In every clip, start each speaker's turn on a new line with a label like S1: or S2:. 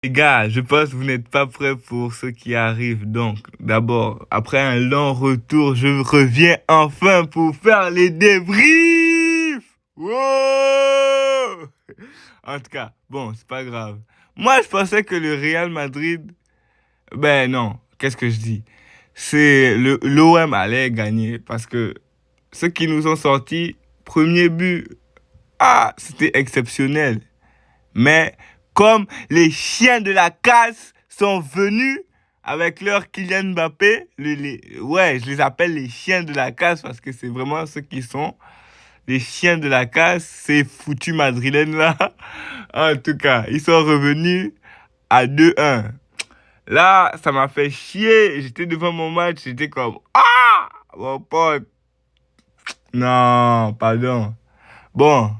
S1: Les gars, je pense que vous n'êtes pas prêts pour ce qui arrive. Donc, d'abord, après un long retour, je reviens enfin pour faire les débriefs. Wow! En tout cas, bon, c'est pas grave. Moi, je pensais que le Real Madrid, ben non, qu'est-ce que je dis? C'est l'OM allait gagner parce que ceux qui nous ont sortis, premier but, ah, c'était exceptionnel. Mais comme les chiens de la casse sont venus avec leur Kylian Mbappé, ouais, je les appelle les chiens de la casse parce que c'est vraiment ceux qui sont les chiens de la casse, ces foutus madrilènes là. En tout cas, ils sont revenus à 2-1. Là, ça m'a fait chier. J'étais devant mon match, j'étais comme ah, mon pote. Non, pardon. Bon,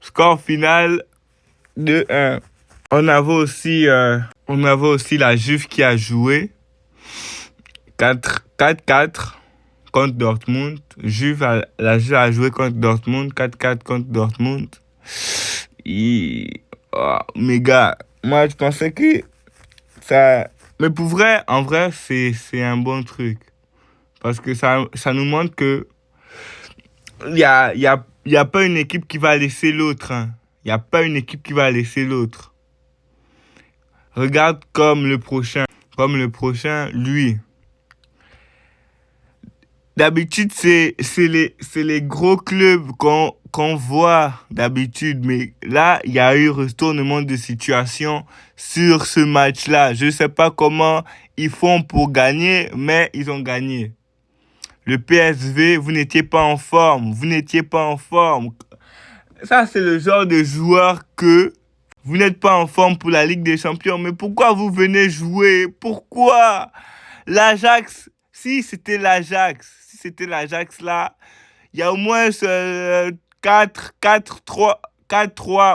S1: score final 2-1. On avait aussi la Juve qui a joué 4-4 contre Dortmund. La Juve a joué contre Dortmund, 4-4 contre Dortmund. Oh, mes gars, moi je pensais que ça... Mais pour vrai, en vrai, c'est un bon truc. Parce que ça nous montre que il y a pas une équipe qui va laisser l'autre. Hein. Il n'y a pas une équipe qui va laisser l'autre. Regarde comme le prochain. Comme le prochain, lui. D'habitude, c'est les gros clubs qu'on voit d'habitude. Mais là, il y a eu retournement de situation sur ce match-là. Je ne sais pas comment ils font pour gagner, mais ils ont gagné. Le PSV, vous n'étiez pas en forme. Vous n'étiez pas en forme. Ça, c'est le genre de joueur que vous n'êtes pas en forme pour la Ligue des Champions. Mais pourquoi vous venez jouer? Pourquoi? L'Ajax, si c'était l'Ajax là, il y a au moins 4-3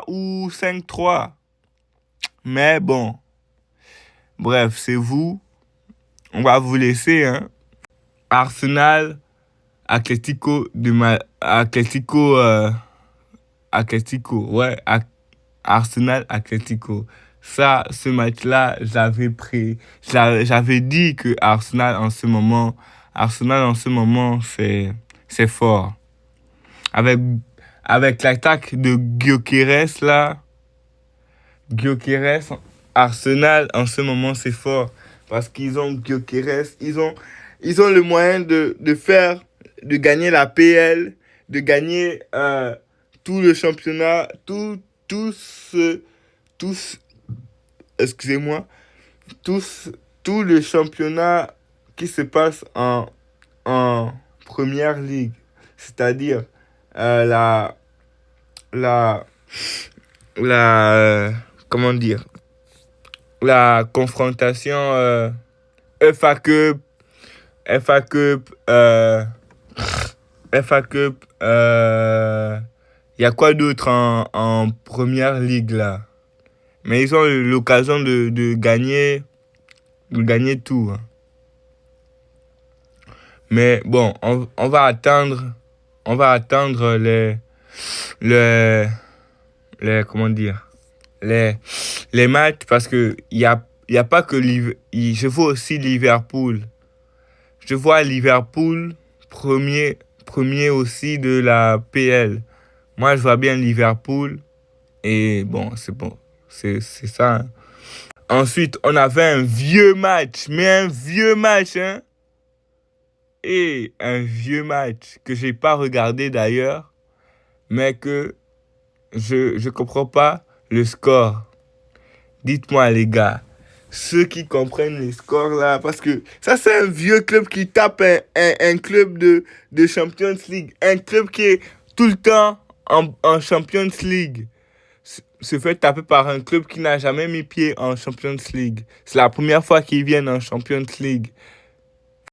S1: ou 5-3. Mais bon, bref, c'est vous. On va vous laisser. Hein. Arsenal, Atlético, ouais, Arsenal, Atlético. Ça, ce match-là, j'avais dit que Arsenal en ce moment, c'est fort. Avec, avec l'attaque de Gyökeres là, Gyökeres, Arsenal en ce moment, c'est fort. Parce qu'ils ont Gyökeres, ils ont le moyen de gagner la PL, de gagner tout le championnat, excusez-moi, tout le championnat qui se passe en première ligue. C'est-à-dire la, la, comment dire, la confrontation FA Cup, FA Cup, FA Cup, il y a quoi d'autre en première ligue là? Mais ils ont eu l'occasion de gagner tout. Hein. Mais bon, on va attendre comment dire, les matchs parce que il y a pas que je vois aussi Liverpool. Je vois Liverpool premier aussi de la PL. Moi, je vois bien Liverpool et bon, c'est bon. C'est ça. Hein. Ensuite, on avait un vieux match, mais un vieux match, hein. Et un vieux match que j'ai pas regardé d'ailleurs, mais que je comprends pas le score. Dites-moi les gars, ceux qui comprennent les scores là, parce que ça c'est un vieux club qui tape un club de Champions League, un club qui est tout le temps en Champions League. Se fait taper par un club qui n'a jamais mis pied en Champions League. C'est la première fois qu'ils viennent en Champions League.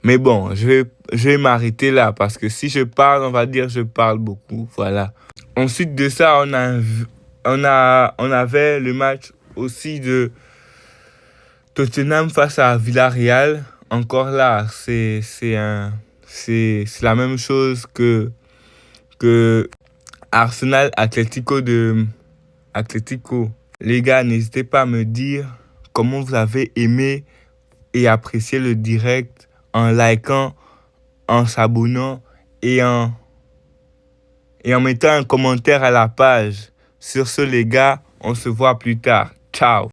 S1: Mais bon, je vais m'arrêter là parce que si je parle, on va dire que je parle beaucoup. Voilà. Ensuite de ça, on avait le match aussi de Tottenham face à Villarreal. Encore là, c'est la même chose que Arsenal Atlético Les gars, n'hésitez pas à me dire comment vous avez aimé et apprécié le direct en likant, en s'abonnant et en mettant un commentaire à la page. Sur ce, les gars, on se voit plus tard. Ciao.